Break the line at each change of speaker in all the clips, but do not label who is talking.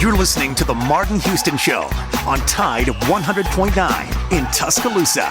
You're listening to The Martin Houston Show on Tide 100.9 in Tuscaloosa.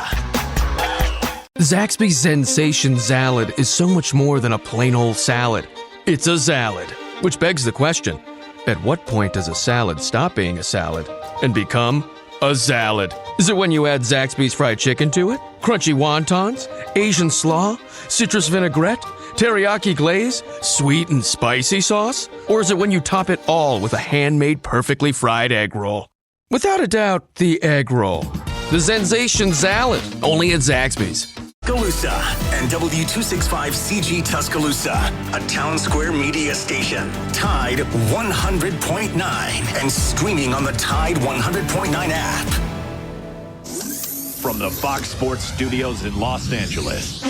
Zaxby's Sensation Salad is so much more than a plain old salad. It's a salad, which begs the question, at what point does a salad stop being a salad and become a salad? Is it when you add Zaxby's fried chicken to it? Crunchy wontons? Asian slaw? Citrus vinaigrette? Teriyaki glaze? Sweet and spicy sauce? Or is it when you top it all with a handmade perfectly fried egg roll? Without a doubt, the egg roll. The Sensation Salad, only at Zaxby's.
Tuscaloosa and W265CG Tuscaloosa, a Town Square media station. Tide 100.9 and streaming on the Tide 100.9 app. From the Fox Sports Studios in Los Angeles,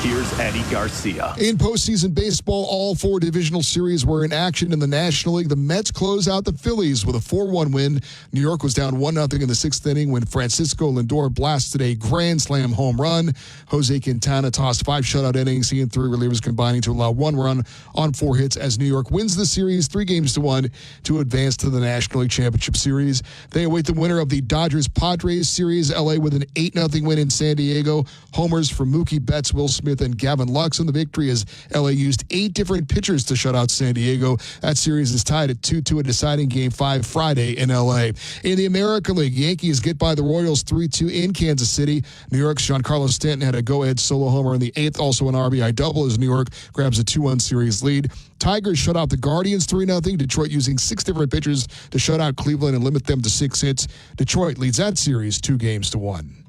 here's Eddie Garcia.
In postseason baseball, all four divisional series were in action in the National League. The Mets close out the Phillies with a 4-1 win. New York was down 1-0 in the sixth inning when Francisco Lindor blasted a grand slam home run. Jose Quintana tossed 5 shutout innings. He and 3 relievers combining to allow 1 run on 4 hits as New York wins the series 3-1 to advance to the National League Championship Series. They await the winner of the Dodgers-Padres series. LA with an 8-0 win in San Diego. Homers for Mookie Betts, Will Smith, and Gavin Lux in the victory as LA used 8 different pitchers to shut out San Diego. That series is tied at 2-2 a deciding Game 5 Friday in LA. In the American League, Yankees get by the Royals 3-2 in Kansas City. New York's Giancarlo Stanton had a go-ahead solo homer in the 8th, also an RBI double as New York grabs a 2-1 series lead. Tigers shut out the Guardians 3-0. Detroit using 6 different pitchers to shut out Cleveland and limit them to 6 hits. Detroit leads that series 2-1.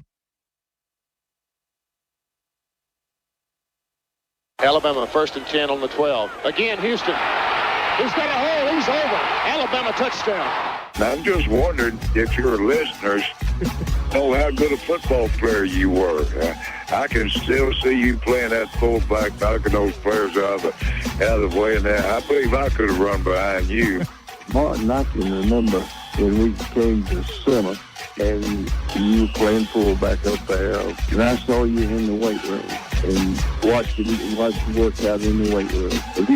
Alabama 1st and 10 on the 12. Again, Houston. He's got a hole. He's over. Alabama touchdown.
I'm just wondering if your listeners know how good a football player you were. I can still see you playing that fullback, knocking those players out of the way. And I believe I could have run behind you.
Martin, I can remember when we came to summer and you were playing fullback up there, and I saw you in the weight room and watched you work out in the weight room. If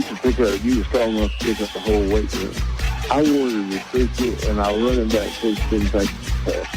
you were strong enough to pick up the whole weight room. I wanted to pick you, and our running back coach didn't take the pass.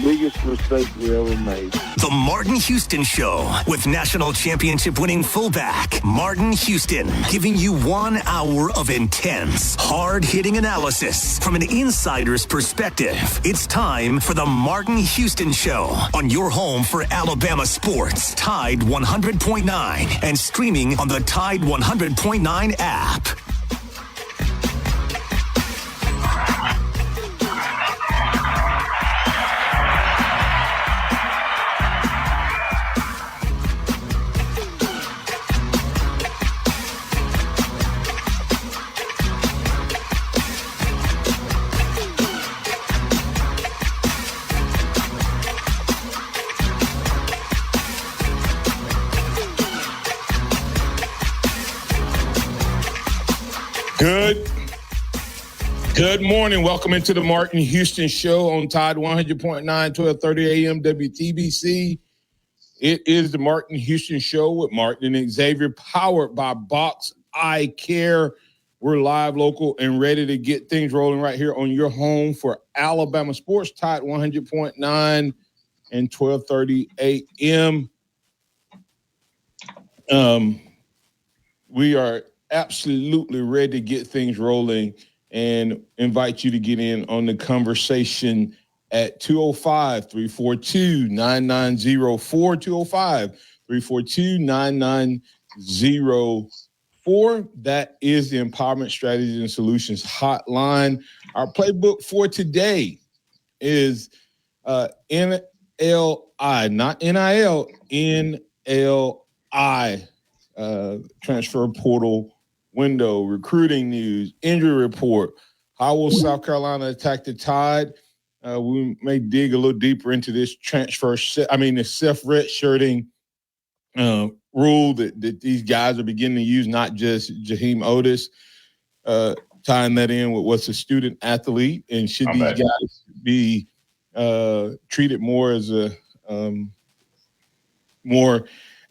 Biggest mistake we ever made.
The Martin Houston Show with national championship winning fullback Martin Houston, giving you 1 hour of intense, hard-hitting analysis from an insider's perspective. It's time for the Martin Houston Show on your home for Alabama sports. Tide 100.9 and streaming on the Tide 100.9 app.
Good morning. Welcome into the Martin Houston Show on Tide 100.9, 1230 AM WTBC. It is the Martin Houston Show with Martin and Xavier, powered by Box Eye Care. We're live, local, and ready to get things rolling right here on your home for Alabama sports, Tide 100.9 and 1230 AM. We are absolutely ready to get things rolling and invite you to get in on the conversation at 205-342-9904, 205-342-9904. That is the Empowerment Strategies and Solutions hotline. Our playbook for today is NLI, not NIL, NLI, transfer portal window, recruiting news, injury report. How will South Carolina attack the Tide? We may dig a little deeper into this the self-redshirting rule that these guys are beginning to use, not just Jaheim Otis, tying that in with what's a student athlete, and should these guys be treated more as an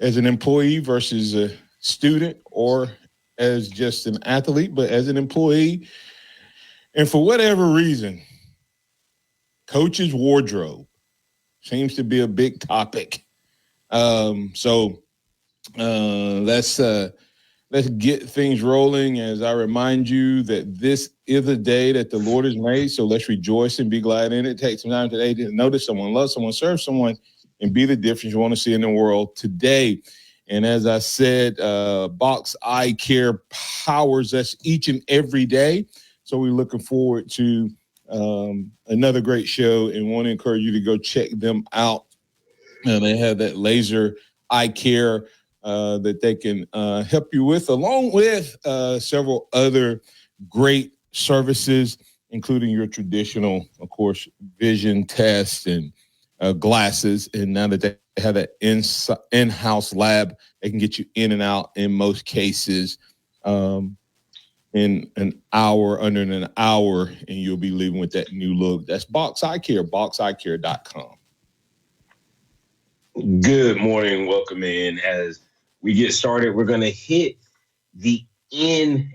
employee versus a student, or as just an athlete, but as an employee. And for whatever reason, coach's wardrobe seems to be a big topic. Let's get things rolling as I remind you that this is a day that the Lord has made. So let's rejoice and be glad in it. Take some time today to notice someone, love someone, serve someone, and be the difference you want to see in the world today. And as I said, Box Eye Care powers us each and every day. So we're looking forward to another great show and want to encourage you to go check them out. And they have that laser eye care that they can help you with, along with several other great services, including your traditional, of course, vision test and glasses. And now that they have that in-house lab, they can get you in and out in most cases in under an hour, and you'll be leaving with that new look. That's Box Eye Care, boxeyecare.com.
Good morning. Welcome in. As we get started, we're going to hit the NLI,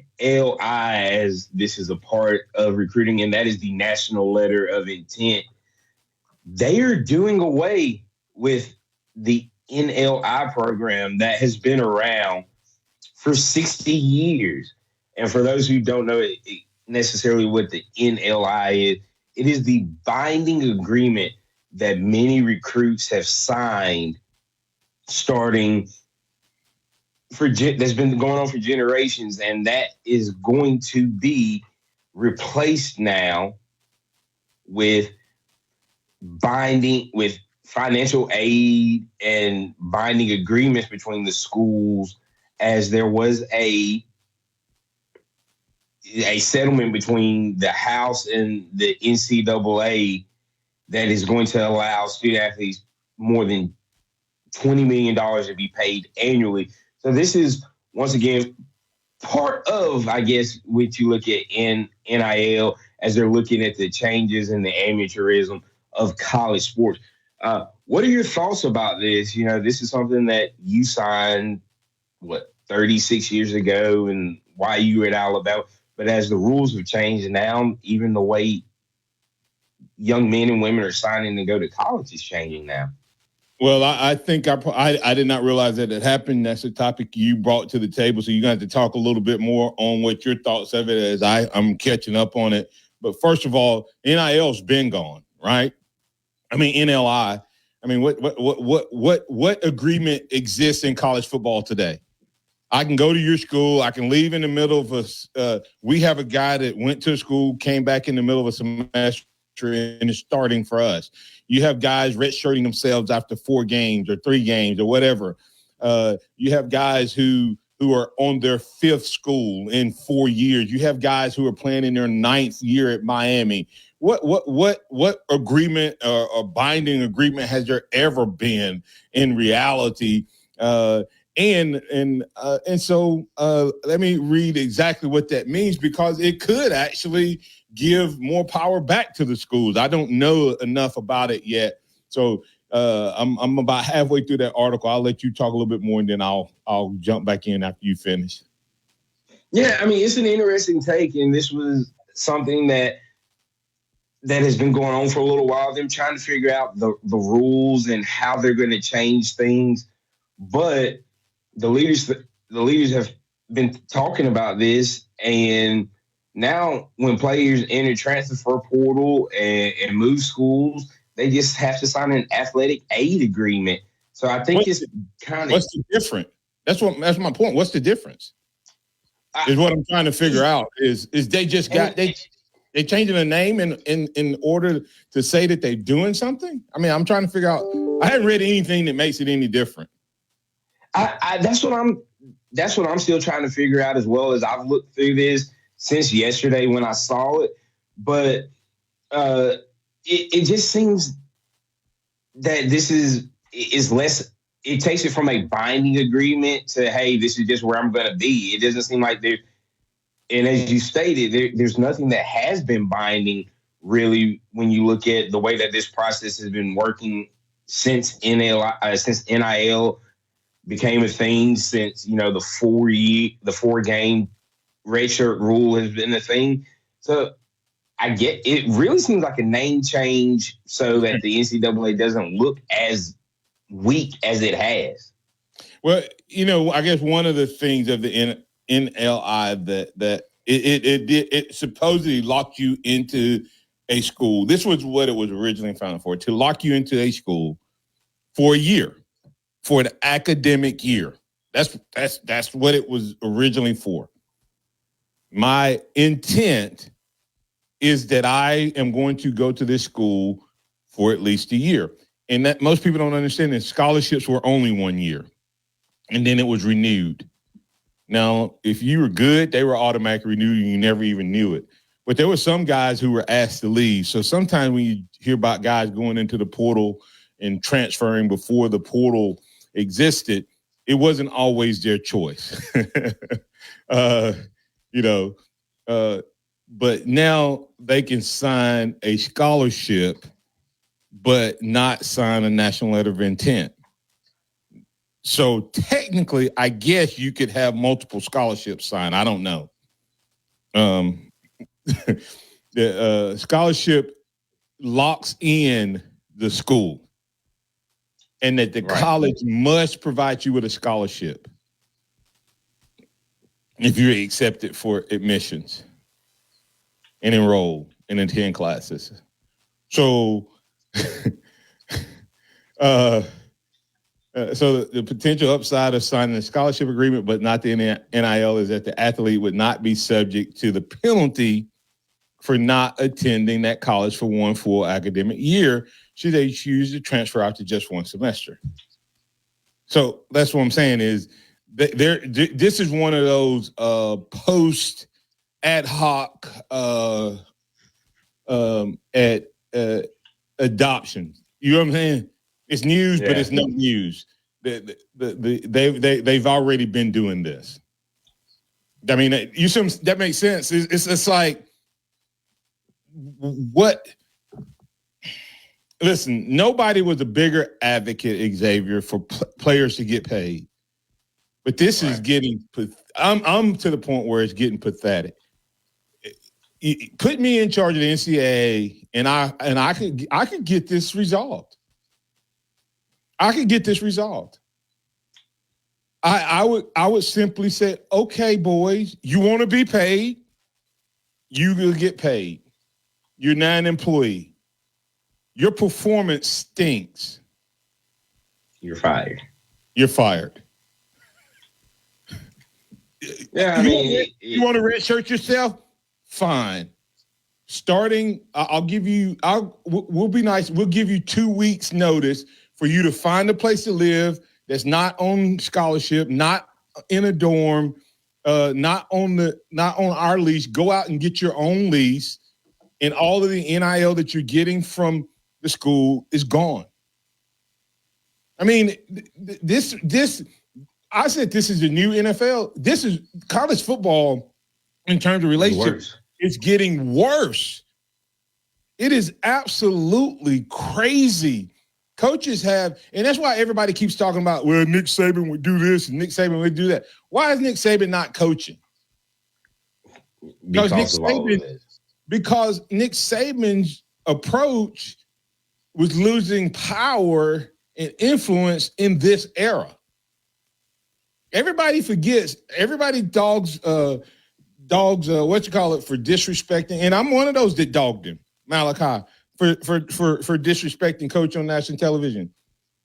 as this is a part of recruiting, and that is the National Letter of Intent. They are doing away with the NLI program that has been around for 60 years. And for those who don't know necessarily what the NLI is, it is the binding agreement that many recruits have signed starting that's been going on for generations, and that is going to be replaced now with financial aid and binding agreements between the schools, as there was a settlement between the House and the NCAA that is going to allow student athletes more than $20 million to be paid annually. So this is, once again, part of, I guess, what you look at in NIL as they're looking at the changes in the amateurism of college sports. What are your thoughts about this? You know, this is something that you signed, 36 years ago, and while you were at Alabama. But as the rules have changed now, even the way young men and women are signing to go to college is changing now.
Well, I think I did not realize that it happened. That's a topic you brought to the table. So you're going to have to talk a little bit more on what your thoughts of it as I'm catching up on it. But first of all, NIL's been gone, right? I mean, NLI. I mean, what agreement exists in college football today? I can go to your school. I can leave in the middle of we have a guy that went to school, came back in the middle of a semester, and is starting for us. You have guys redshirting themselves after 4 games or 3 games or whatever. You have guys who are on their 5th school in 4 years. You have guys who are playing in their 9th year at Miami. What agreement or binding agreement has there ever been in reality? So let me read exactly what that means, because it could actually give more power back to the schools. I don't know enough about it yet. So I'm about halfway through that article. I'll let you talk a little bit more, and then I'll jump back in after you finish.
Yeah, I mean, it's an interesting take, and this was something that has been going on for a little while. Them trying to figure out the rules and how they're going to change things. But the leaders have been talking about this, and now when players enter transfer portal and move schools, they just have to sign an athletic aid agreement. So I think it's kind of—
What's the difference? That's my point. What's the difference? Is what I'm trying to figure out. Is they just got they changing the name in order to say that they're doing something? I mean, I'm trying to figure out. I haven't read anything that makes it any different.
That's what I'm still trying to figure out as well. As I've looked through this since yesterday when I saw it, but it just seems that this is less. It takes it from a binding agreement to, hey, this is just where I'm going to be. It doesn't seem like there. And as you stated, there's nothing that has been binding really when you look at the way that this process has been working since NIL became a thing since, the 4-game redshirt rule has been a thing. So I get it. Really seems like a name change so that the NCAA doesn't look as weak as it has.
Well, I guess one of the things of the NLI that it supposedly locked you into a school. This was what it was originally founded for, to lock you into a school for a year, for an academic year. That's what it was originally for. My intent is that I am going to go to this school for at least a year. And that most people don't understand that scholarships were only 1 year. And then it was renewed. Now, if you were good, they were automatically renewed and you never even knew it. But there were some guys who were asked to leave. So sometimes when you hear about guys going into the portal and transferring before the portal existed, it wasn't always their choice. But now they can sign a scholarship, but not sign a national letter of intent. So technically, I guess you could have multiple scholarships signed. I don't know. The scholarship locks in the school, and that the college must provide you with a scholarship if you're accepted for admissions and enroll and attend classes. So, so the potential upside of signing a scholarship agreement, but not the NIL, is that the athlete would not be subject to the penalty for not attending that college for one full academic year should they choose to transfer out to just one semester. So that's what I'm saying is this is one of those post ad hoc adoption. You know what I'm saying? It's news, but it's not news. They've already been doing this. I mean, that makes sense. It's like what? Listen, nobody was a bigger advocate, Xavier, for players to get paid, but this is getting. I'm to the point where it's getting pathetic. Put me in charge of the NCAA, and I could get this resolved. I could get this resolved. I would simply say, okay, boys, you want to be paid, you will get paid. You're not an employee. Your performance stinks.
You're fired.
You're fired.
Yeah, I mean,
you want to redshirt yourself? Fine. Starting, we'll be nice. We'll give you 2 weeks notice for you to find a place to live that's not on scholarship, not in a dorm, not on our lease. Go out and get your own lease, and all of the NIL that you're getting from the school is gone. I mean, this. I said this is the new NFL. This is college football in terms of relationships. It's getting worse. It is absolutely crazy. Coaches have, and that's why everybody keeps talking about, well, Nick Saban would do this and Nick Saban would do that. Why is Nick Saban not coaching? Because Nick Saban's approach was losing power and influence in this era. Everybody forgets. Everybody dogs for disrespecting, and I'm one of those that dogged him, Malachi, for disrespecting Coach on national television.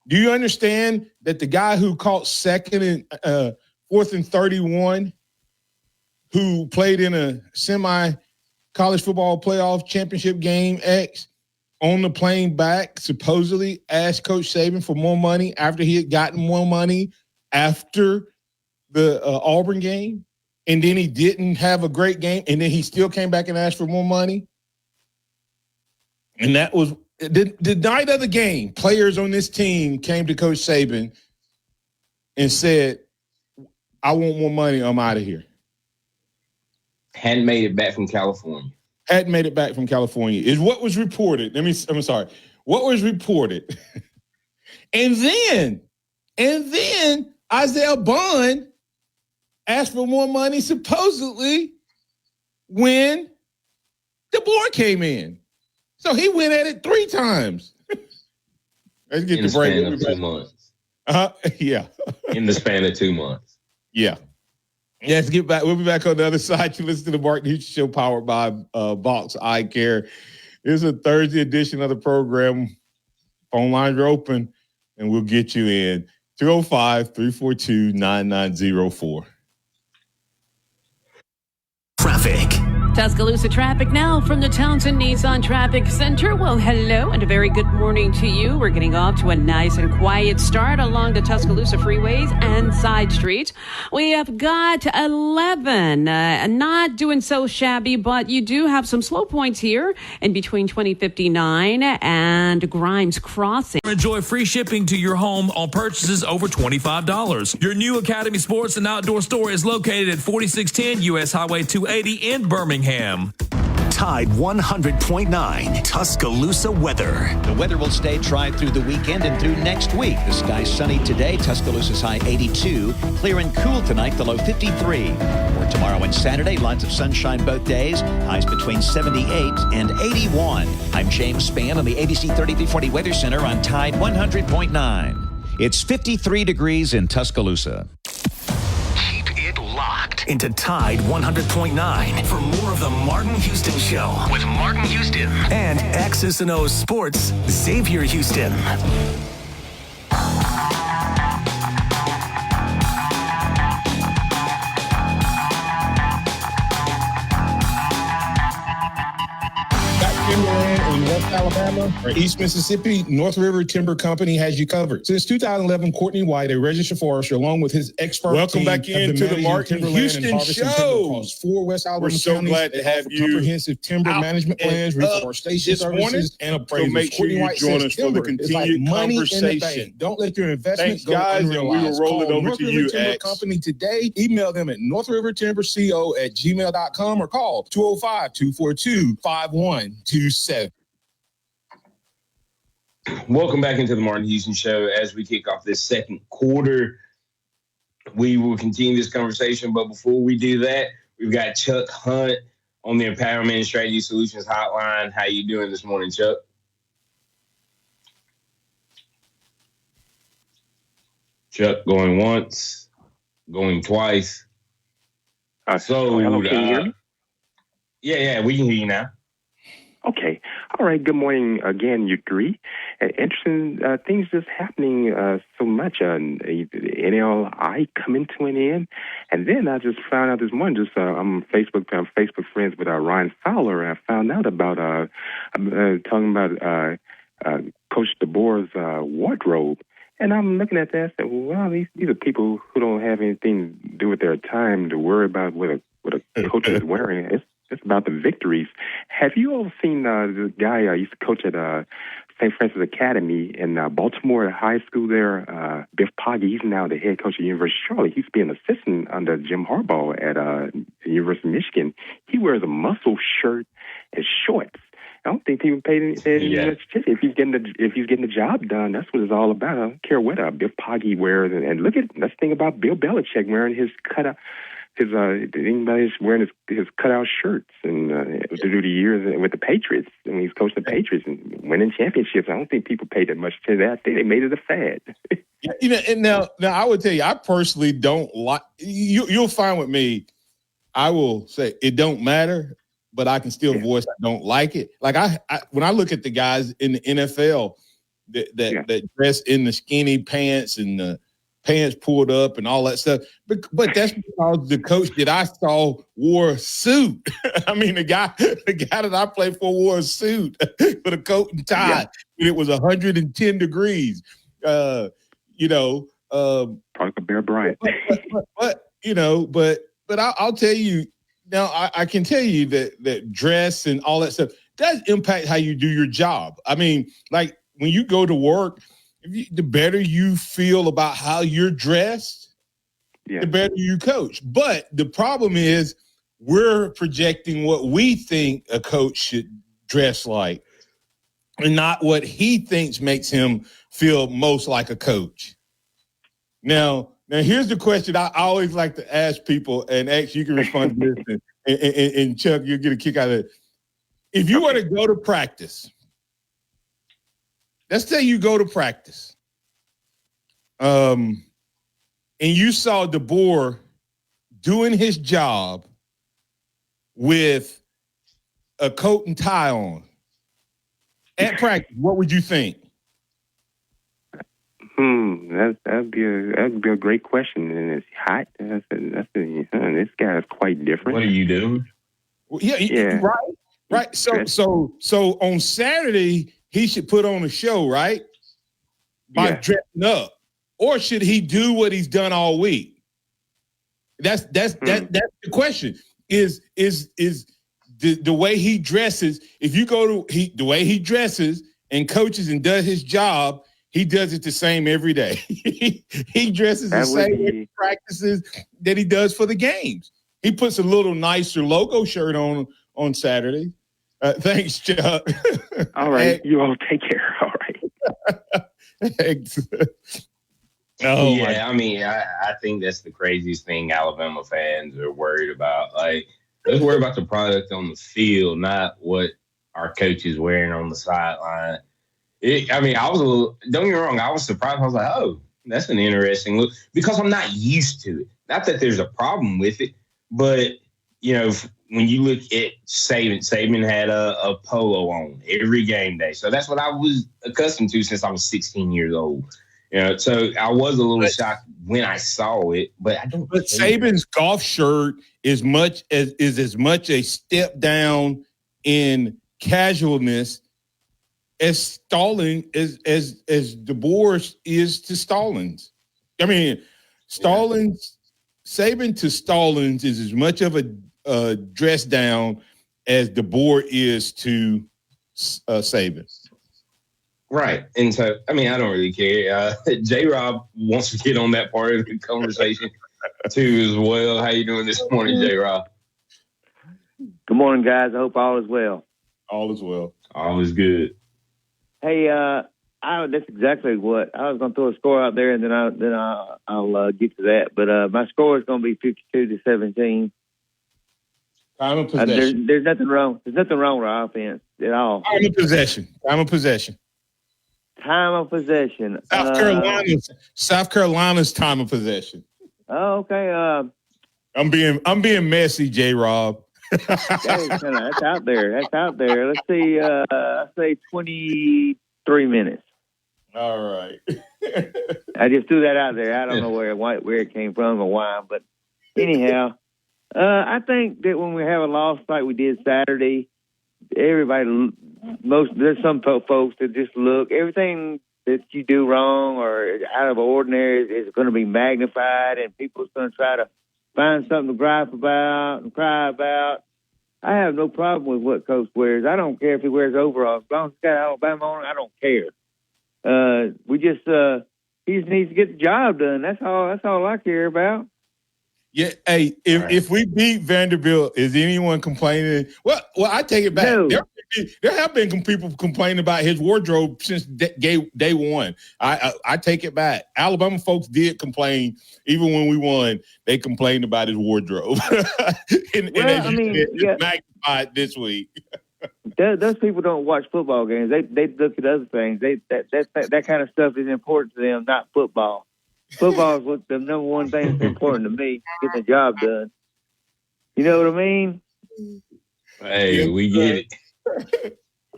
Do you understand that the guy who caught second and 4th and 31, who played in a semi-college football playoff championship game X, on the plane back, supposedly asked Coach Saban for more money after he had gotten more money after the Auburn game, and then he didn't have a great game, and then he still came back and asked for more money? And that was the night of the game. Players on this team came to Coach Saban and said, I want more money. I'm out of here.
Hadn't made it back from California.
Is what was reported. I'm sorry. What was reported. And then Isaiah Bond asked for more money supposedly when DeBoer came in. So he went at it 3 times. Let's get
in the
break.
span of 2 months.
Yeah.
In the span of 2 months.
Yeah. Yeah, let's get back. We'll be back on the other side. You listen to the Martin Houston Show powered by Box Eye Care. This is a Thursday edition of the program. Phone lines are open, and we'll get you in. 205-342-9904.
Traffic.
Tuscaloosa traffic now from the Townsend Nissan Traffic Center. Well, hello and a very good morning to you. We're getting off to a nice and quiet start along the Tuscaloosa freeways and side streets. We have got 11. Not doing so shabby, but you do have some slow points here in between 2059 and Grimes Crossing.
Enjoy free shipping to your home on purchases over $25. Your new Academy Sports and Outdoor store is located at 4610 U.S. Highway 280 in Birmingham.
Tide 100.9 Tuscaloosa weather.
The weather will stay dry through the weekend and through next week. The sky's sunny today. Tuscaloosa's high 82. Clear and cool tonight, the low 53. For tomorrow and Saturday, lots of sunshine both days. Highs between 78 and 81. I'm James Spann on the ABC 3340 Weather Center on Tide 100.9. It's 53 degrees in Tuscaloosa.
Into Tide 100.9 for more of the Martin Houston Show with Martin Houston and X's and O's Sports Xavier Houston.
Timberland in West Alabama or East Mississippi, North River Timber Company has you covered. Since 2011, Courtney White, a registered forester, along with his expert
Welcome
team,
back into the Martin Houston Show.
4 West Alabama
We're so
counties.
glad to have you
comprehensive timber management plans, reforestation services, and appraisals.
So make sure
Courtney
you
White
join
says
us for the
timber is like
continued
money in the
conversation.
bank. Don't let your investment
Thanks,
go
guys, and we will
unrealized.
roll it
Call
over
North
to
River
you,
Timber
X.
Company today. Email them at northrivertimberco@gmail.com or call 205-242-5127.
Welcome back into the Martin Houston Show. As we kick off this second quarter, we will continue this conversation. But before we do that, we've got Chuck Hunt on the Empowerment and Strategy Solutions Hotline. How you doing this morning, Chuck? Chuck going once, going twice.
Hello, can you hear me?
Yeah, we can hear you now.
Okay. All right. Good morning again, you three. Interesting things just happening so much. NLI coming to an end. And then I just found out this morning, I'm Facebook friends with Ryan Fowler. And I found out about, talking about Coach DeBoer's wardrobe. And I'm looking at that and said, well, these are people who don't have anything to do with their time to worry about what a coach is wearing. It's about the victories. Have you all seen the guy I used to coach at St. Francis Academy in Baltimore High School there, Biff Poggi? He's now the head coach at the University of Charlotte. He used to be an assistant under Jim Harbaugh at the University of Michigan. He wears a muscle shirt and shorts. I don't think people pay any attention. If he's getting the job done, that's what it's all about. I don't care what Biff Poggi wears. And look at that's the thing about Bill Belichick wearing his cutout. Anybody's wearing his cutout shirts and through the years with the Patriots, and he's coached the Patriots and winning championships. I don't think people pay that much to that. I think they made it a fad.
And now I would tell you, I personally don't like. You'll find with me, I will say it don't matter, but I can still voice I don't like it. Like I when I look at the guys in the NFL that dress in the skinny pants and the pants pulled up and all that stuff. But that's because the coach that I saw wore a suit. I mean, the guy that I played for wore a suit with a coat and tie. And it was 110 degrees. Parker
Bear Bryant.
But I'll tell you now, I can tell you that dress and all that stuff does impact how you do your job. I mean, like when you go to work, the better you feel about how you're dressed, the better you coach. But the problem is we're projecting what we think a coach should dress like and not what he thinks makes him feel most like a coach. Now, Now, here's the question I always like to ask people, and X, you can respond to this, and Chuck, you'll get a kick out of it. If you were to go to practice, let's say you go to practice, and you saw DeBoer doing his job with a coat and tie on at practice, what would you think?
That'd be a great question, and it's hot. This guy is quite different.
What are you doing?
Well, yeah, right. So on Saturday he should put on a show, right? By dressing up, or should he do what he's done all week? That's the question. Is the way he dresses? If you go to the way he dresses and coaches and does his job, he does it the same every day. He dresses the same in practices that he does for the games. He puts a little nicer logo shirt on Saturday. Thanks, Chuck.
All right. You all take care. All right.
Thanks. I mean, I think that's the craziest thing Alabama fans are worried about. Like, let's worry about the product on the field, not what our coach is wearing on the sideline. Don't get me wrong, I was surprised. I was like, oh, that's an interesting look, because I'm not used to it. Not that there's a problem with it, but, you know, when you look at Saban had a polo on every game day. So that's what I was accustomed to since I was 16 years old. You know, so I was a little shocked when I saw it, but I don't. But
Saban's golf shirt is as much a step down in casualness as Saban is to Stallings. I mean, Saban to Stallings is as much of a dress down as DeBoer is to Saban.
Right. And so, I mean, I don't really care. J-Rob wants to get on that part of the conversation too as well. How you doing this morning, J-Rob?
Good morning, guys. I hope all is well.
All is well.
All is good.
Hey, that's exactly what I was going to throw a score out there, and then I'll get to that. But my score is going to be 52-17.
Time of possession.
There's nothing wrong. There's nothing wrong with our offense at all.
Time of possession. South Carolina's time of possession.
Oh, okay.
I'm being messy, J-Rob.
That's out there. Let's see. I say 23 minutes.
All right.
I just threw that out there. I don't know where it came from or why, but anyhow, I think that when we have a loss like we did Saturday, there's some folks that just look, everything that you do wrong or out of ordinary is going to be magnified, and people's going to try to find something to gripe about and cry about. I have no problem with what Coach wears. I don't care if he wears overalls. As long as he's got Alabama on, I don't care. He just needs to get the job done. That's all I care about.
Yeah, hey, if we beat Vanderbilt, is anyone complaining? Well, I take it back. No. There have been people complaining about his wardrobe since day one. I take it back. Alabama folks did complain. Even when we won, they complained about his wardrobe. and magnified this week.
Those people don't watch football games. They look at other things. That kind of stuff is important to them, not football. Football is what the number one thing that's important to me, getting the job done. You know what I mean?
Hey, we get it.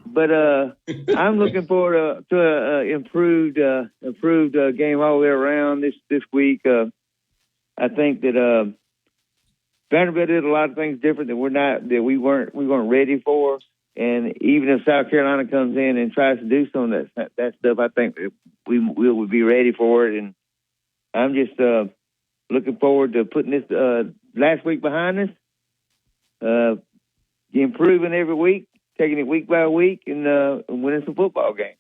But I'm looking forward to an improved game all the way around this week. I think that Vanderbilt did a lot of things different that we weren't ready for. And even if South Carolina comes in and tries to do some of that stuff, I think that we will be ready for it. And I'm just looking forward to putting this last week behind us, improving every week, taking it week by week, and winning some football games.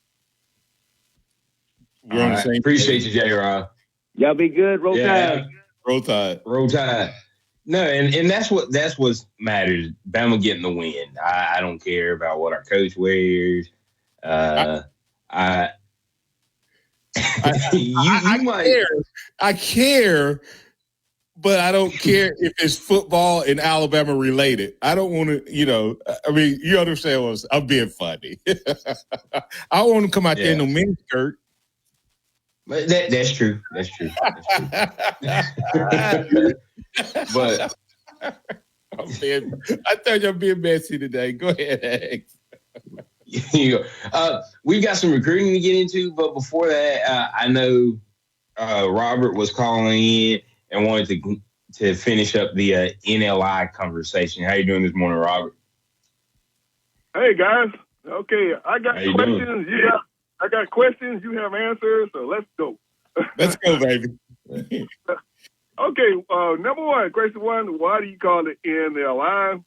Appreciate you, J-Rob.
Y'all be good. Roll Tide.
Roll Tide.
Roll Tide. No, and that's what matters. Bama getting the win. I don't care about what our coach wears. I
I care, but I don't care if it's football and Alabama related. I don't want to, you understand what I'm being funny. I don't want to come out there in no miniskirt.
But that's true. That's true. But
I thought you're being messy today. Go ahead, Alex.
We've got some recruiting to get into, but before that, I know Robert was calling in and wanted to finish up the NLI conversation. How you doing this morning, Robert?
Hey guys. Okay, I got questions.
Doing?
Yeah, I got questions. You have answers. So let's go.
Let's go, baby.
Okay, number one, question one, why do you call it NLI?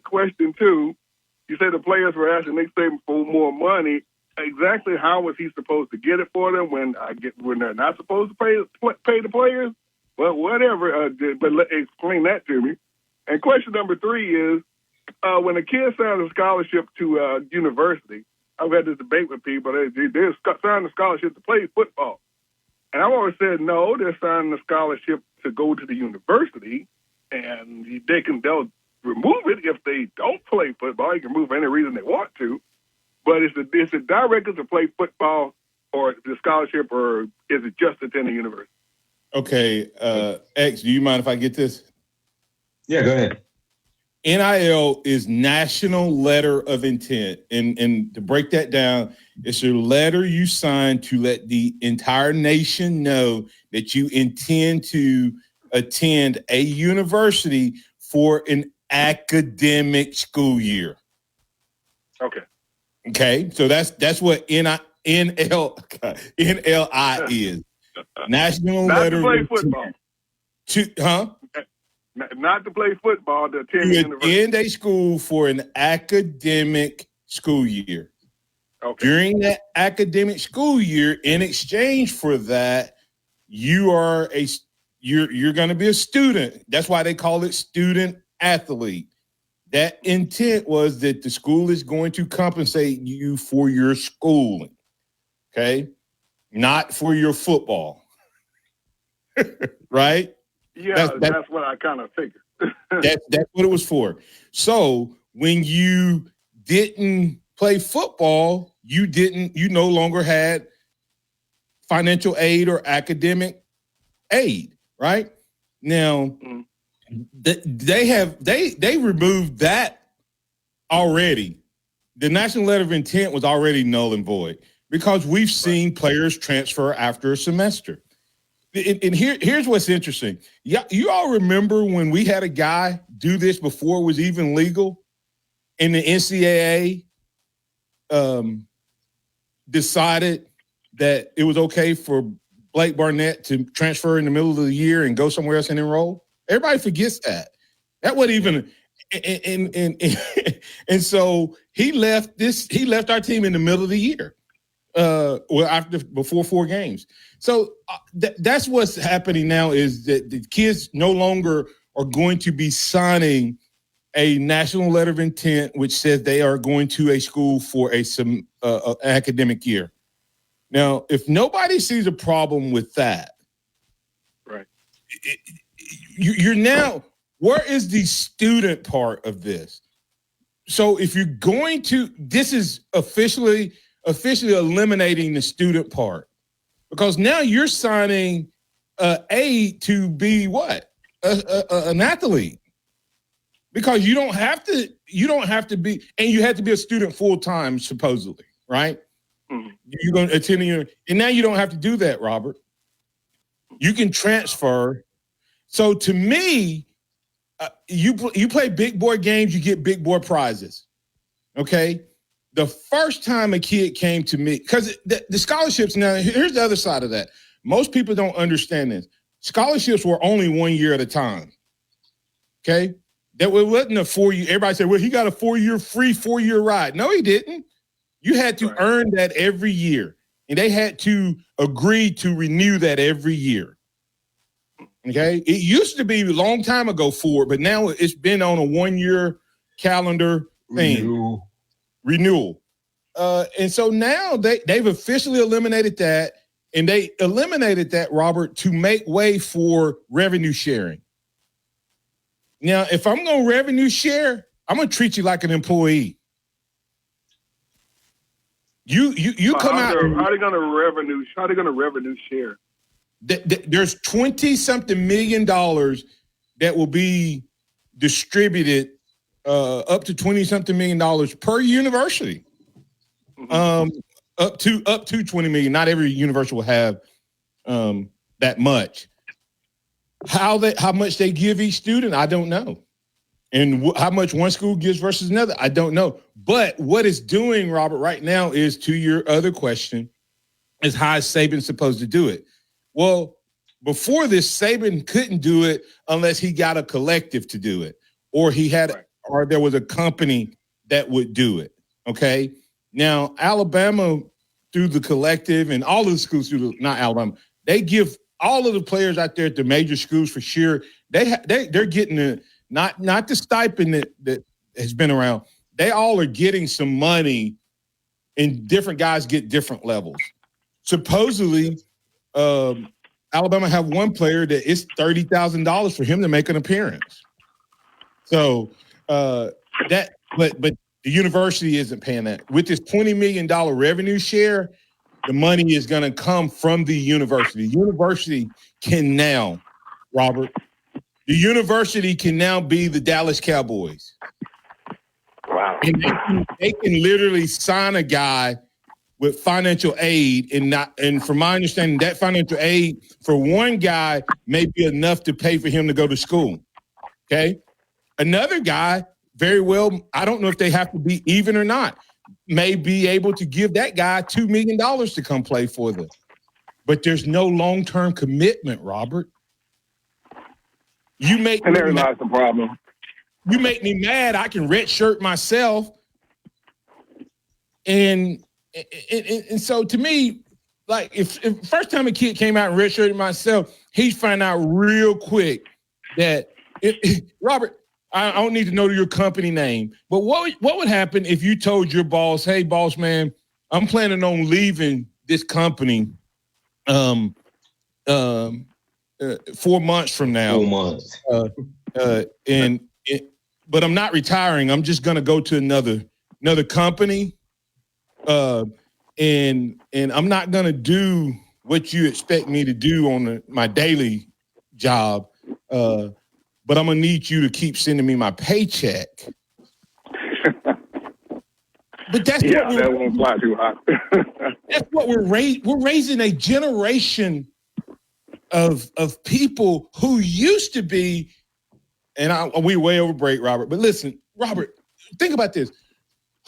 Question two, you said the players were asking Nick Saban for more money. Exactly how was he supposed to get it for them when they're not supposed to pay the players? Well, whatever, but explain that to me. And question number three is, when a kid signs a scholarship to university, I've had this debate with people, they sign a scholarship to play football. And I've always said, no, they're signing a scholarship to go to the university, and they'll remove it if they don't play football. You can remove for any reason they want to. But is it directed to play football or the scholarship, or is it just attend the university?
Okay, X, do you mind if I get this?
Yeah, go ahead.
NIL is National Letter of Intent. And to break that down, it's a letter you sign to let the entire nation know that you intend to attend a university for an academic school year.
Okay.
Okay, so that's what NLI is. National
Not
Letter
to play
of
football. Not to play football, to attend
You
university.
attend a school for an academic school year.
Okay.
During that academic school year, in exchange for that, you're going to be a student. That's why they call it student athlete. That intent was that the school is going to compensate you for your schooling, okay? Not for your football, right?
Yeah, that's what I kind of figured.
That's what it was for. So when you didn't play football, you no longer had financial aid or academic aid, right? Now, they removed that already. The National Letter of Intent was already null and void because we've seen players transfer after a semester. And here's what's interesting. You all remember when we had a guy do this before it was even legal, and the NCAA decided that it was okay for Blake Barnett to transfer in the middle of the year and go somewhere else and enroll? Everybody forgets that. That wasn't even and so he left our team in the middle of the year. Before 4 games. So that's what's happening now is that the kids no longer are going to be signing a National Letter of Intent, which says they are going to a school for some academic year. Now, if nobody sees a problem with that,
right?
You're now, where is the student part of this? So if you're going to, this is officially eliminating the student part, because now you're signing aid to be what? An athlete. Because you don't have to be, and you have to be a student full-time, supposedly, right?
Mm-hmm.
You're going to attend and now you don't have to do that, Robert. You can transfer. So to me, you play big boy games, you get big boy prizes. Okay? The first time a kid came to me, because the scholarships, now here's the other side of that. Most people don't understand this. Scholarships were only 1 year at a time. Okay? That wasn't a 4 year. Everybody said, well, he got a 4-year free 4-year ride. No, he didn't. You had to earn that every year. And they had to agree to renew that every year. Okay? It used to be a long time ago 4, but now it's been on a 1-year calendar thing. Renewal. And so now they've officially eliminated that. And they eliminated that, Robert, to make way for revenue sharing. Now, if I'm going to revenue share, I'm going to treat you like an employee. You come out.
How are they going to revenue share?
There's 20-something million dollars that will be distributed, up to 20-something million dollars per university. Up to 20 million. Not every university will have that much. How much they give each student, I don't know. And how much one school gives versus another, I don't know. But what it's doing, Robert, right now is, to your other question, is how is Saban supposed to do it? Well, before this, Saban couldn't do it unless he got a collective to do it, or or there was a company that would do it. Okay. Now, Alabama, through the collective, and all of the schools not Alabama, they give all of the players out there at the major schools for sure. They're getting not the stipend that has been around. They all are getting some money, and different guys get different levels. Supposedly, Alabama have one player that it's $30,000 for him to make an appearance. So but the university isn't paying that. With this $20 million revenue share, the money is going to come from the university. The university can now, Robert, the university can now be the Dallas Cowboys.
Wow.
And they can literally sign a guy with financial aid, and from my understanding, that financial aid for one guy may be enough to pay for him to go to school. Okay. Another guy, very well, I don't know if they have to be even or not, may be able to give that guy $2 million to come play for them. But there's no long-term commitment, Robert.
And there lies the problem.
You make me mad, I can redshirt myself. And so to me, like if first time a kid came out and redshirted myself, he'd find out real quick that Robert, I don't need to know your company name, but what would happen if you told your boss, "Hey, boss man, I'm planning on leaving this company 4 months from now.
4 months.
But I'm not retiring. I'm just going to go to another company, and I'm not going to do what you expect me to do on my daily job." But I'm gonna need you to keep sending me my paycheck. But that's
that won't fly too hot.
That's what we're raising a generation of people who used to be, and we way over break, Robert. But listen, Robert, think about this.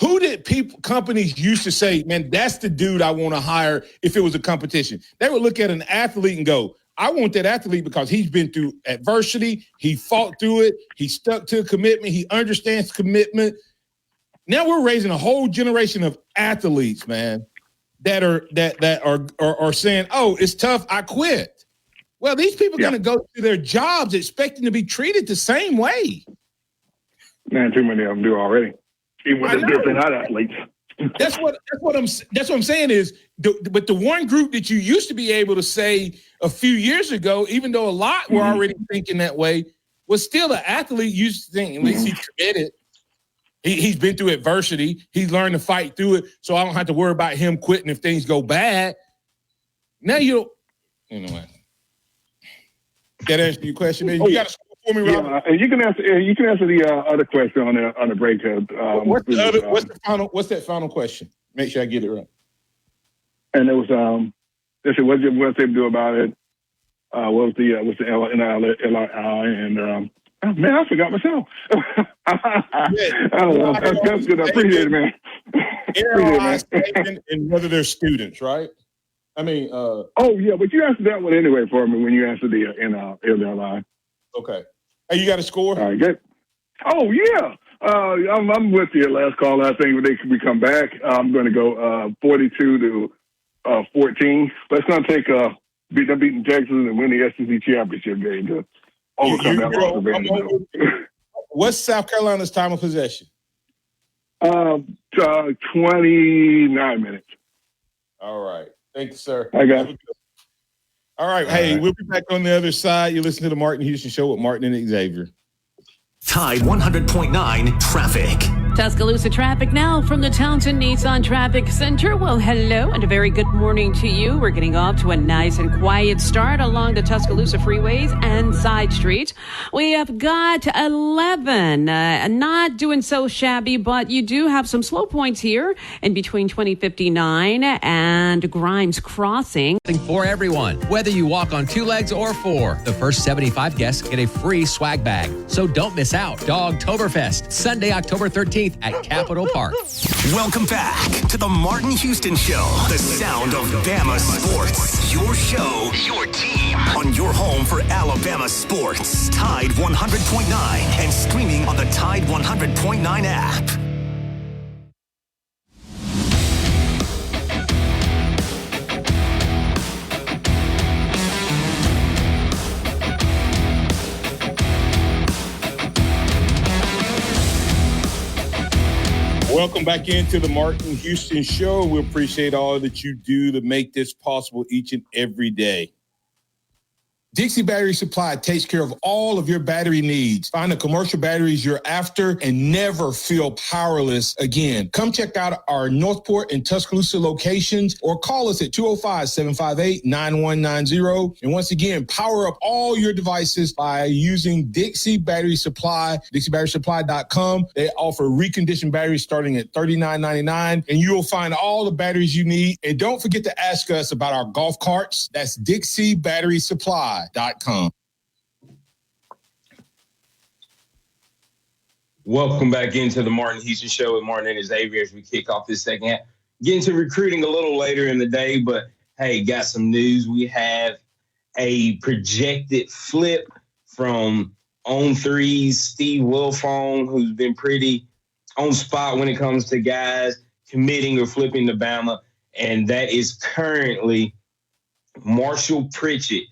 Who did companies used to say, man, that's the dude I want to hire if it was a competition? They would look at an athlete and go, I want that athlete because he's been through adversity. He fought through it. He stuck to a commitment. He understands commitment. Now we're raising a whole generation of athletes, man, that are saying, "Oh, it's tough. I quit." Well, these people are going to go to their jobs expecting to be treated the same way.
Man, too many of them do already. Even when they're not athletes.
That's what I'm saying is, but the one group that you used to be able to say a few years ago, even though a lot were already thinking that way, was still an athlete. Used to think at least he's committed. He's been through adversity. He's learned to fight through it, so I don't have to worry about him quitting if things go bad. Now anyway. That answer your question, man. You got to score for me, Robert.
Yeah, and you can answer the other question on the break.
What's that final question? Make sure I get it right.
And it was they said what they do about it? What's the LRI and man, I forgot myself. I don't know. That's good. I appreciate it, man.
And whether they're students, right? I mean,
oh yeah, but you answered that one anyway for me when you answered the LRI.
Okay. Hey, you got a score?
All right, good. Oh yeah. I'm with you. Last call. I think we come back. I'm going to go 42-14. But it's going to take beating Texas and win the SEC championship game to overcome that loss advantage.
What's South Carolina's time of possession?
29 minutes.
All right. Thank you, sir.
I got it.
All right. Hey, we'll be back on the other side. You listen to the Martin Houston Show with Martin and Xavier.
Tide 100.9 traffic.
Tuscaloosa traffic now from the Townsend Nissan Traffic Center. Well, hello and a very good morning to you. We're getting off to a nice and quiet start along the Tuscaloosa freeways and side streets. We have got 11. Not doing so shabby, but you do have some slow points here in between 2059 and Grimes Crossing.
For everyone, whether you walk on 2 legs or 4, the first 75 guests get a free swag bag. So don't miss out. Dogtoberfest, Sunday, October 13th at Capitol Park.
Welcome back to the Martin Houston Show, the sound of Bama sports. Your show, your team, on your home for Alabama sports. Tide 100.9 and streaming on the Tide 100.9 app.
Welcome back into the Martin Houston Show. We appreciate all that you do to make this possible each and every day. Dixie Battery Supply takes care of all of your battery needs. Find the commercial batteries you're after and never feel powerless again. Come check out our Northport and Tuscaloosa locations or call us at 205-758-9190. And once again, power up all your devices by using Dixie Battery Supply, DixieBatterySupply.com. They offer reconditioned batteries starting at $39.99, and you will find all the batteries you need. And don't forget to ask us about our golf carts. That's Dixie Battery Supply.
Welcome back into the Martin Houston Show with Martin and Xavier as we kick off this second half. Get into recruiting a little later in the day, but hey, got some news. We have a projected flip from On3's Steve Wilfong, who's been pretty on spot when it comes to guys committing or flipping to Bama, and that is currently Marshall Pritchett,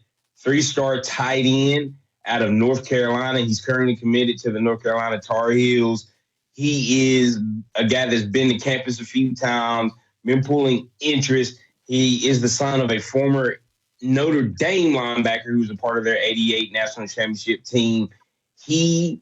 3-star tight end out of North Carolina. He's currently committed to the North Carolina Tar Heels. He is a guy that's been to campus a few times, been pulling interest. He is the son of a former Notre Dame linebacker who was a part of their 88 national championship team. When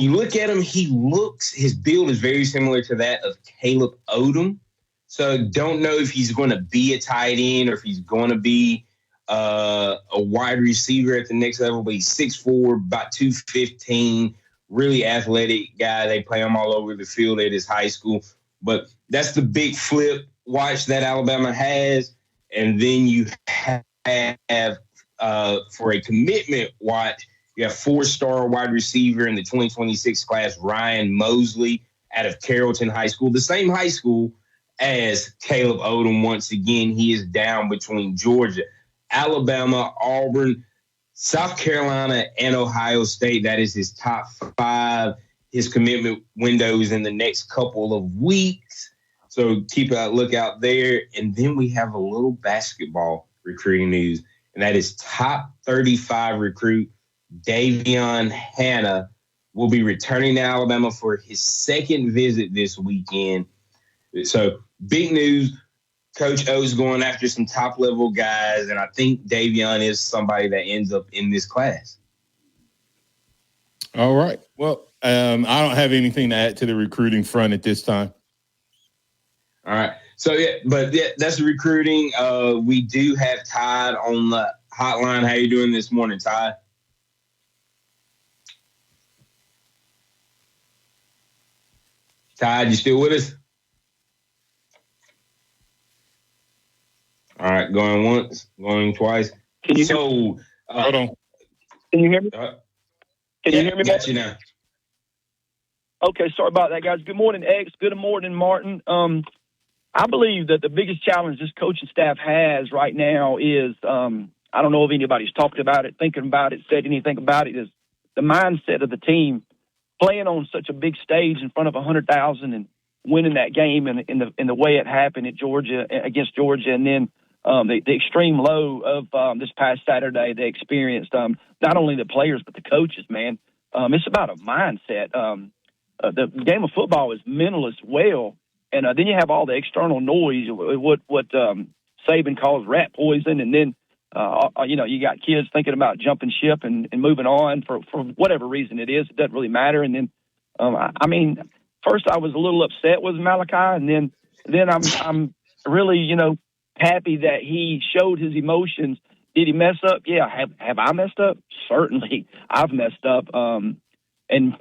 you look at him, his build is very similar to that of Caleb Odom. So don't know if he's going to be a tight end or if he's going to be a wide receiver at the next level, but he's 6'4", about 215, really athletic guy. They play him all over the field at his high school. But that's the big flip watch that Alabama has. And then you have, for a commitment watch, you have 4-star wide receiver in the 2026 class, Ryan Mosley, out of Carrollton High School, the same high school as Caleb Odom. Once again, he is down between Georgia, Alabama, Auburn, South Carolina, and Ohio State. That is his top 5. His commitment window is in the next couple of weeks. So keep a lookout there. And then we have a little basketball recruiting news, and that is top 35 recruit Davion Hanna will be returning to Alabama for his second visit this weekend. So big news. Coach O's going after some top-level guys, and I think Davion is somebody that ends up in this class.
All right. Well, I don't have anything to add to the recruiting front at this time.
All right. So, that's the recruiting. We do have Todd on the hotline. How you doing this morning, Todd? Todd, you still with us? All right, going once, going twice.
Can you
hold on?
Can you hear me? Can you hear me?
Got you now.
Okay, sorry about that, guys. Good morning, X. Good morning, Martin. I believe that the biggest challenge this coaching staff has right now is, I don't know if anybody's talked about it, thinking about it, said anything about it, is the mindset of the team playing on such a big stage in front of 100,000 and winning that game in the way it happened at Georgia against Georgia, and then the extreme low of this past Saturday they experienced. Not only the players but the coaches. Man, it's about a mindset. The game of football is mental as well, And then you have all the external noise, what Saban calls rat poison, and then you got kids thinking about jumping ship and moving on for whatever reason it is. It doesn't really matter. And then, first I was a little upset with Malachi, and then I'm really, happy that he showed his emotions. Did he mess up? Yeah. Have I messed up? Certainly, I've messed up, and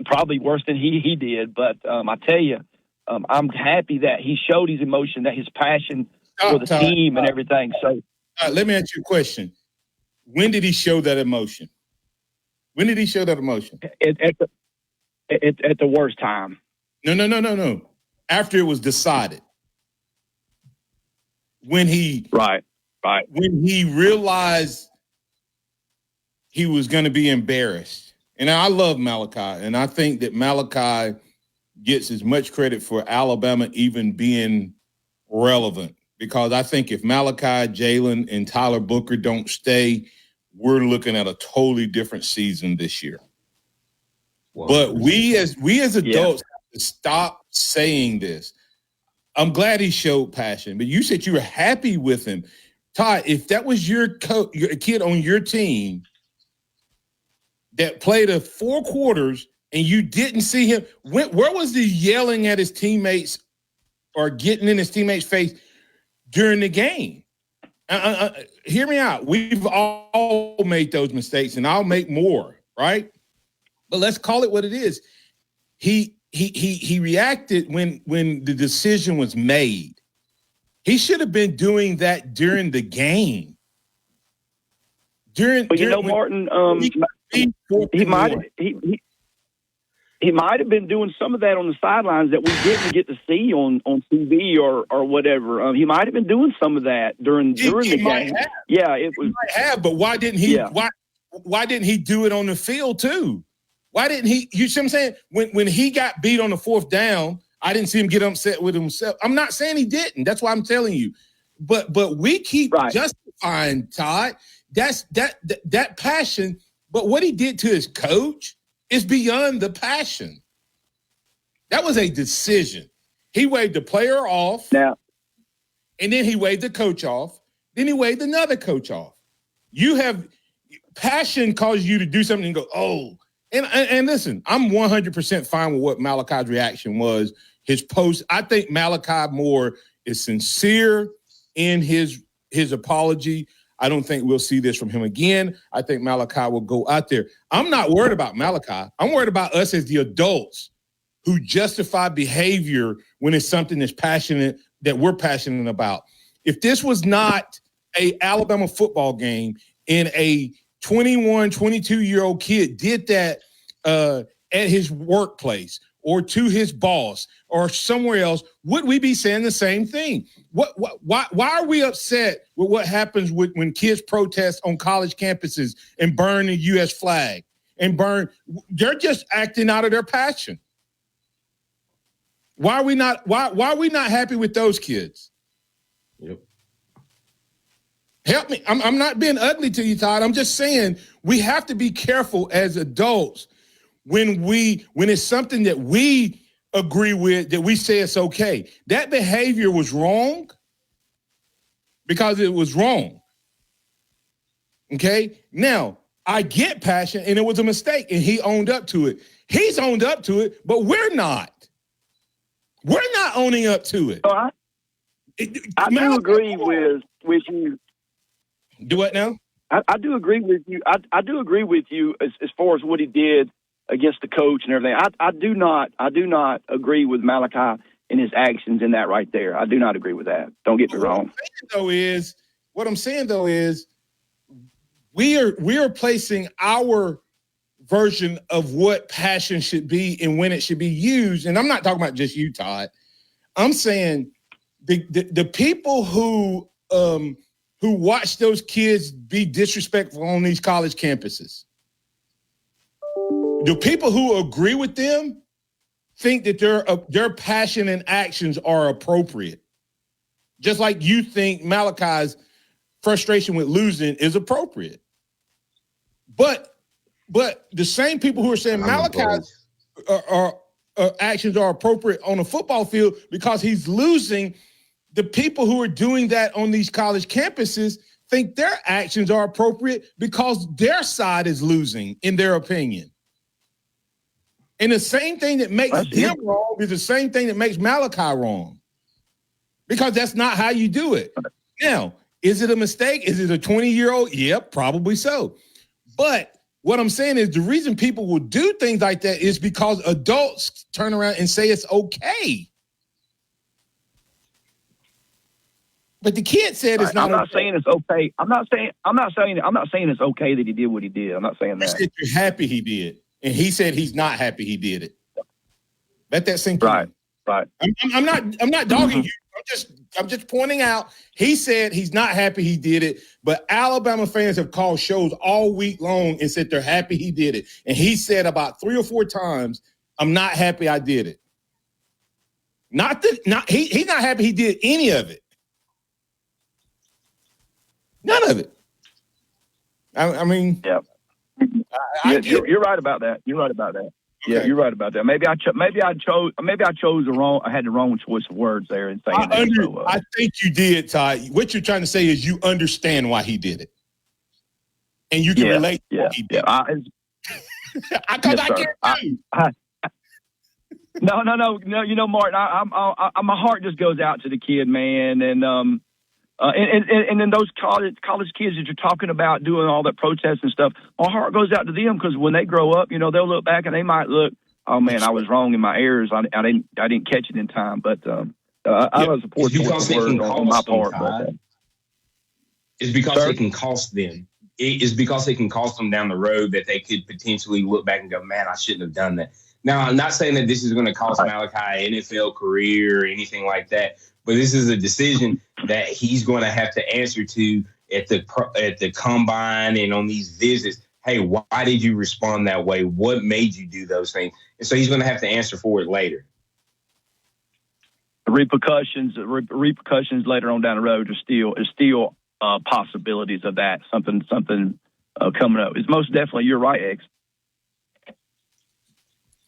probably worse than he did. But I tell you, I'm happy that he showed his emotion, that his passion for the team and everything. So.
Let me ask you a question. When did he show that emotion? When did he show that emotion?
At the worst time.
No. After it was decided. When he
right.
When he realized he was going to be embarrassed. And I love Malachi, and I think that Malachi gets as much credit for Alabama even being relevant. Because I think if Malachi, Jalen, and Tyler Booker don't stay, we're looking at a totally different season this year. Wow. But we as adults have to stop saying this. I'm glad he showed passion, but you said you were happy with him. Todd, if that was your kid on your team that played 4 quarters and you didn't see him, where was he yelling at his teammates or getting in his teammates' face during the game? Hear me out. We've all made those mistakes, and I'll make more, right? But let's call it what it is. He reacted when the decision was made. He should have been doing that during the game.
Martin, he might have been doing some of that on the sidelines that we didn't get to see on TV or whatever. He might have been doing some of that during the game. Yeah, it was. He
might have, but why didn't he? Yeah. Why didn't he do it on the field too? Why didn't he? You see what I'm saying? When he got beat on the 4th down, I didn't see him get upset with himself. I'm not saying he didn't. That's why I'm telling you. But we keep justifying Todd. That's that passion. But what he did to his coach is beyond the passion. That was a decision. He waved the player off.
Now,
and then he waved the coach off. Then he waved another coach off. You have passion causes you to do something and go, oh. And listen, I'm 100% fine with what Malachi's reaction was. His post, I think Malachi Moore is sincere in his apology. I don't think we'll see this from him again. I think Malachi will go out there. I'm not worried about Malachi. I'm worried about us as the adults who justify behavior when it's something that's passionate, that we're passionate about. If this was not a Alabama football game and a 21, 22-year-old kid did that at his workplace or to his boss or somewhere else, would we be saying the same thing? Why are we upset with what happens when kids protest on college campuses and burn the U.S. flag and burn? They're just acting out of their passion. Why are we not happy with those kids?
Yep.
Help me. I'm not being ugly to you, Todd. I'm just saying we have to be careful as adults when it's something that we agree with, that we say it's okay. That behavior was wrong because it was wrong. Okay? Now, I get passion, and it was a mistake, and he owned up to it. He's owned up to it, but we're not. We're not owning up to it.
So I do agree with you.
Do what now?
I do agree with you. I do agree with you as far as what he did against the coach and everything. I do not agree with Malachi and his actions in that right there. I do not agree with that. Don't get me wrong.
What I'm saying though is we are placing our version of what passion should be and when it should be used. And I'm not talking about just you, Todd. I'm saying the people who watch those kids be disrespectful on these college campuses. The people who agree with them think that their passion and actions are appropriate. Just like you think Malachi's frustration with losing is appropriate. But the same people who are saying Malachi actions are appropriate on a football field because he's losing. The people who are doing that on these college campuses think their actions are appropriate because their side is losing, in their opinion. And the same thing that makes them wrong is the same thing that makes Malachi wrong. Because that's not how you do it. Now, is it a mistake? Is it a 20-year-old? Yep, probably so. But what I'm saying is the reason people will do things like that is because adults turn around and say it's okay. But the kid said it's not.
I'm not saying it's okay. I'm not saying it's okay that he did what he did. I'm not saying that.
You said you're happy he did, and he said he's not happy he did it. Let that sink in.
Right.
I'm not dogging you. I'm just pointing out. He said he's not happy he did it, but Alabama fans have called shows all week long and said they're happy he did it, and he said about 3 or 4 times, "I'm not happy I did it." He's not happy he did any of it. None of it. I mean,
yeah. You're right about that. You're right about that. Okay. Yeah, you're right about that. Maybe I chose the wrong. I had the wrong choice of words there in saying that.
I think you did, Todd. What you're trying to say is you understand why he did it, and you can relate to why he did it. I can't do.
No. You know, Martin, my heart just goes out to the kid, man, and then those college kids that you're talking about doing all that protest and stuff, my heart goes out to them because when they grow up, you know, they'll look back and they might look, oh man, I was wrong in my errors. I didn't catch it in time. But I was support on my part.
It's because it can cost them. It's because it can cost them down the road that they could potentially look back and go, man, I shouldn't have done that. Now, I'm not saying that this is going to cost Malachi an NFL career or anything like that, but this is a decision that he's going to have to answer to at the combine and on these visits. Hey, why did you respond that way? What made you do those things? And so he's going to have to answer for it later.
The repercussions later on down the road are still possibilities of that. Something coming up. It's most definitely. You're right, X.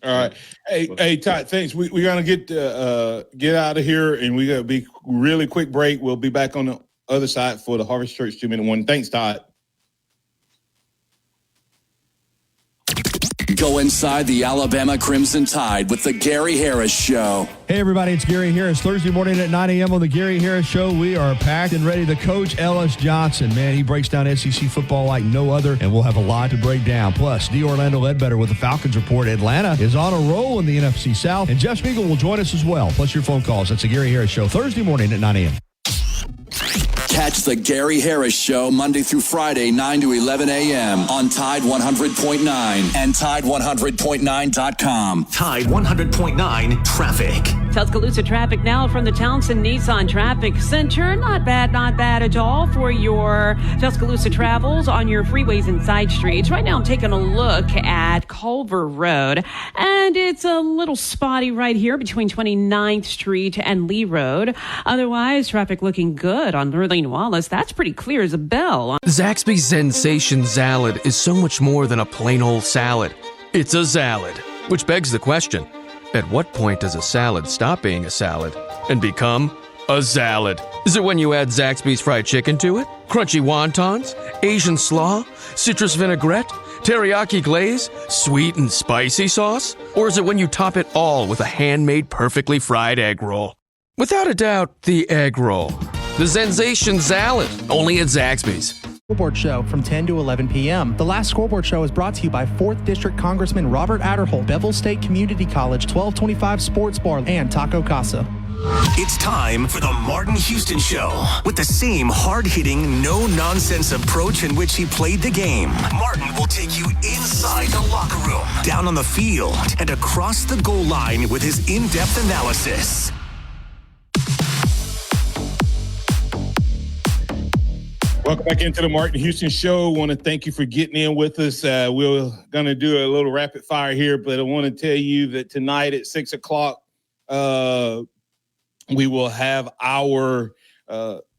All right. Hey, Todd, thanks. We're going to get out of here, and we're going to be really quick break. We'll be back on the other side for the Harvest Church 2-minute one. Thanks, Todd.
Go inside the Alabama Crimson Tide with the Gary Harris Show.
Hey, everybody, it's Gary Harris. Thursday morning at 9 a.m. on the Gary Harris Show. We are packed and ready to coach Ellis Johnson. Man, he breaks down SEC football like no other, and we'll have a lot to break down. Plus, D. Orlando Ledbetter with the Falcons Report. Atlanta is on a roll in the NFC South, and Jeff Spiegel will join us as well, plus your phone calls. That's the Gary Harris Show, Thursday morning at 9 a.m.
Catch the Gary Harris Show Monday through Friday, 9 to 11 a.m. on Tide 100.9 and Tide100.9.com.
Tide 100.9 Traffic.
Tuscaloosa traffic now from the Townsend Nissan Traffic Center. Not bad at all for your Tuscaloosa travels on your freeways and side streets. Right now I'm taking a look at Culver Road, and it's a little spotty right here between 29th Street and Lee Road. Otherwise, traffic looking good on Lurleen Wallace. That's pretty clear as a bell.
Zaxby's Sensation Salad is so much more than a plain old salad. It's a salad, which begs the question, at what point does a salad stop being a salad and become a salad? Is it when you add Zaxby's fried chicken to it? Crunchy wontons? Asian slaw? Citrus vinaigrette? Teriyaki glaze? Sweet and spicy sauce? Or is it when you top it all with a handmade perfectly fried egg roll? Without a doubt, the egg roll. The Sensation Salad, only at Zaxby's.
Scoreboard Show from 10 to 11 p.m. The last Scoreboard Show is brought to you by 4th District Congressman Robert Adderholt, Bevel State Community College, 1225 Sports Bar, and Taco Casa.
It's time for the Martin Houston Show. With the same hard-hitting, no-nonsense approach in which he played the game, Martin will take you inside the locker room, down on the field, and across the goal line with his in-depth analysis.
Welcome back into the Martin Houston Show. I want to thank you for getting in with us. We're going to do a little rapid fire here, but I want to tell you that tonight at 6 o'clock, we will have our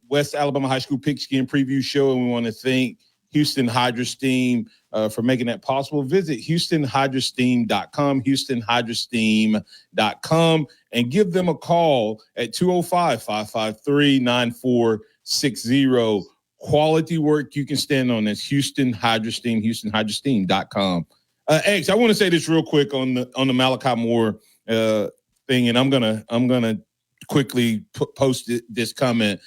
West Alabama High School Pigskin Preview Show, and we want to thank Houston Hydro Steam for making that possible. Visit HoustonHydroSteam.com, HoustonHydroSteam.com, and give them a call at 205-553-9460. Quality work you can stand on. That's Houston Hydro Steam, HoustonHydroSteam.com. X, I want to say this real quick on the Malachi Moore thing, and I'm gonna quickly post this comment.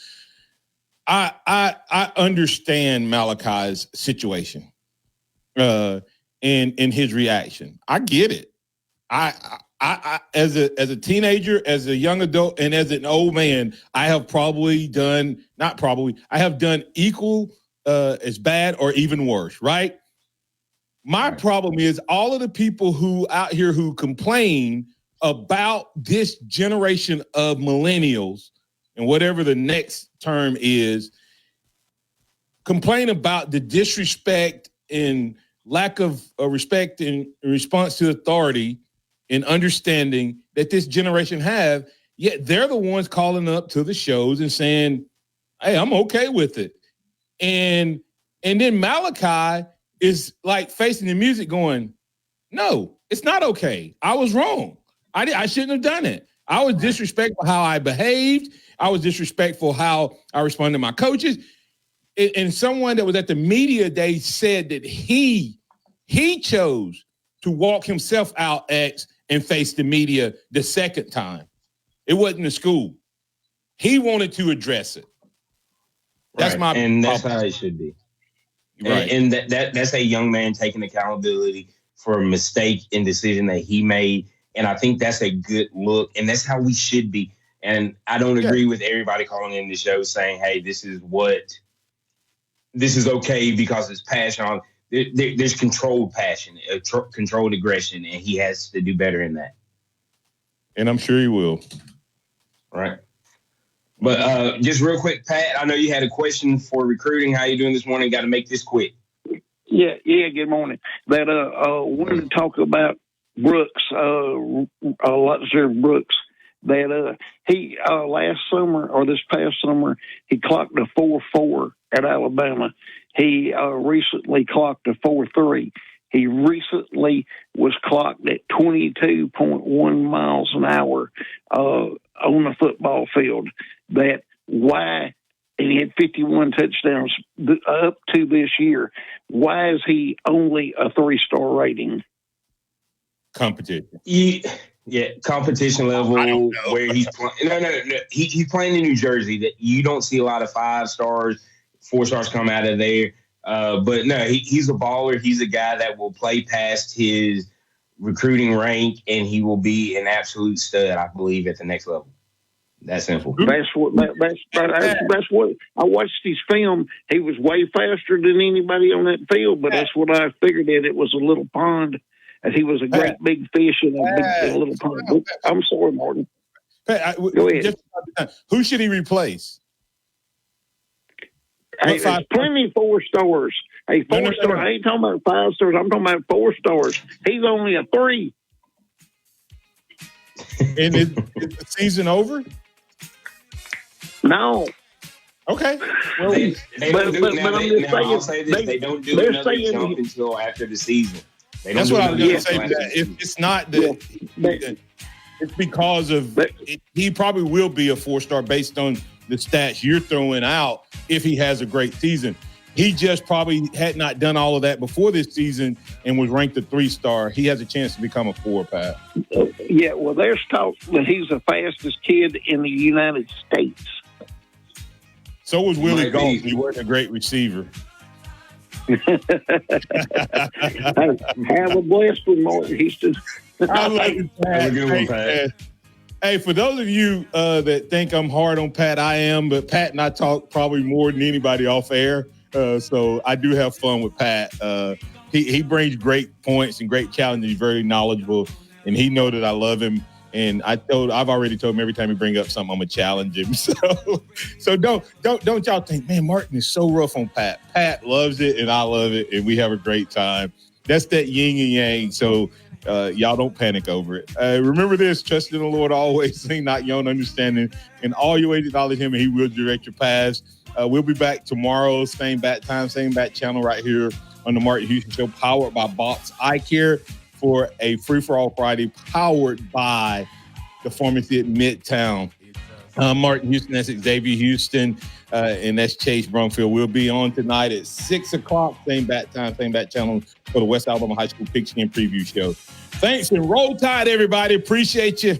I understand Malachi's situation, and his reaction. I get it. I as a teenager, as a young adult, and as an old man, I have I have done equal as bad or even worse. Right. My problem is all of the people who out here who complain about this generation of millennials and whatever the next term is, complain about the disrespect and lack of respect in response to authority and understanding that this generation have, yet they're the ones calling up to the shows and saying, hey, I'm okay with it. And then Malachi is like facing the music going, no, it's not okay. I was wrong. I shouldn't have done it. I was disrespectful how I behaved. I was disrespectful how I responded to my coaches. And someone that was at the media day said that he chose to walk himself out and face the media the second time. It wasn't the school. He wanted to address it. That's
right. And that's
problem.
How it should be.
Right.
And that's a young man taking accountability for a mistake and decision that he made. And I think that's a good look. And that's how we should be. And I don't agree with everybody calling in the show saying, hey, this is okay because it's passion. There's controlled passion, controlled aggression, and he has to do better in that.
And I'm sure he will.
Right. But just real quick, Pat, I know you had a question for recruiting. How you doing this morning? Got to make this quick.
Yeah, good morning. That wanted to talk about Brooks, Lazar Brooks. That he last summer or this past summer he clocked a 4.4 at Alabama. He recently clocked a 4.3. He recently was clocked at 22.1 miles an hour on the football field. And he had 51 touchdowns up to this year. Why is he only a 3-star rating?
Competition.
Yeah, competition level where he's playing. No. He's playing in New Jersey. That you don't see a lot of 5 stars, 4 stars come out of there. But no, he's a baller. He's a guy that will play past his recruiting rank, and he will be an absolute stud, I believe, at the next level. That's simple.
That's what I watched his film. He was way faster than anybody on that field, but that's what I figured that it was a little pond. And he was a great big fish in a little pond. I'm sorry, Martin. Go ahead.
Who should he replace?
Hey, there's plenty of 4 stars. Hey, 4 stars. I ain't talking about 5 stars. I'm talking about 4 stars. He's only a 3.
And is the season over?
No.
Okay.
Well, they don't do another jump until after the season.
That's what I was going to say. It's not it's because of he probably will be a 4-star based on the stats you're throwing out if he has a great season. He just probably had not done all of that before this season and was ranked a 3-star. He has a chance to become a 4, Pat.
Yeah, well, there's talk that he's the fastest kid in the United States.
So was Willie Gault. He wasn't a great receiver.
Have a blessed one, Martin Houston.
I like it, Pat. Hey, for those of you that think I'm hard on Pat, I am, but Pat and I talk probably more than anybody off air. So I do have fun with Pat. He brings great points and great challenges. He's very knowledgeable, and he knows that I love him. And I've already told him every time he bring up something, I'm gonna challenge him. So don't y'all think, man, Martin is so rough on Pat. Pat loves it, and I love it, and we have a great time. That's that yin and yang. So y'all don't panic over it. Remember this: trust in the Lord always, lean not your own understanding, and all your ways acknowledge Him, and He will direct your paths. We'll be back tomorrow, same bat time, same bat channel right here on the Martin Houston Show, powered by Box Eye Care, for a free-for-all Friday powered by the pharmacy at Midtown. Martin Houston, that's Xavier Houston, and that's Chase Brumfield. We'll be on tonight at 6 o'clock, same bat time, same bat channel, for the West Alabama High School Pigskin Preview Show. Thanks, and roll tide, everybody. Appreciate you.